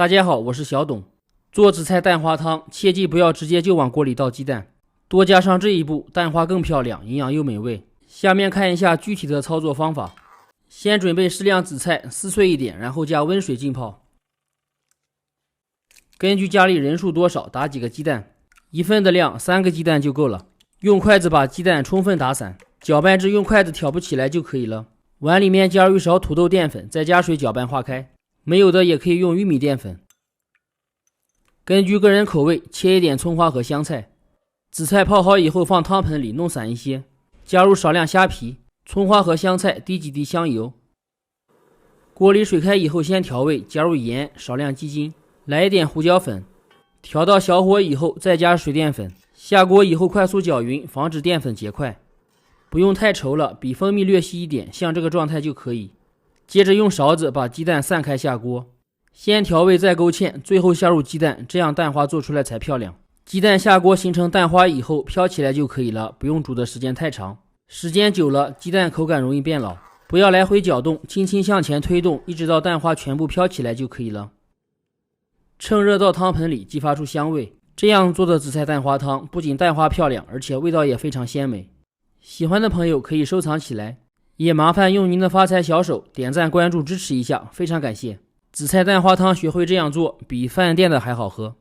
大家好，我是小董。做紫菜蛋花汤，切记不要直接就往锅里倒鸡蛋，多加上这一步，蛋花更漂亮，营养又美味。下面看一下具体的操作方法。先准备适量紫菜，撕碎一点，然后加温水浸泡。根据家里人数多少打几个鸡蛋，1份的量3个鸡蛋就够了。用筷子把鸡蛋充分打散，搅拌至用筷子挑不起来就可以了。碗里面加入1勺土豆淀粉，再加水搅拌化开。没有的也可以用玉米淀粉。根据个人口味切一点葱花和香菜。紫菜泡好以后放汤盆里弄散一些，加入少量虾皮，葱花和香菜滴几滴香油。锅里水开以后先调味，加入盐，少量鸡精，来一点胡椒粉。调到小火以后再加水淀粉，下锅以后快速搅匀，防止淀粉结块。不用太稠了，比蜂蜜略稀一点，像这个状态就可以。接着用勺子把鸡蛋散开下锅，先调味再勾芡，最后下入鸡蛋，这样蛋花做出来才漂亮。鸡蛋下锅形成蛋花以后飘起来就可以了，不用煮的时间太长。时间久了鸡蛋口感容易变老，不要来回搅动，轻轻向前推动，一直到蛋花全部飘起来就可以了。趁热到汤盆里激发出香味，这样做的紫菜蛋花汤不仅蛋花漂亮，而且味道也非常鲜美。喜欢的朋友可以收藏起来，也麻烦用您的发财小手点赞关注支持一下，非常感谢。紫菜蛋花汤学会这样做，比饭店的还好喝。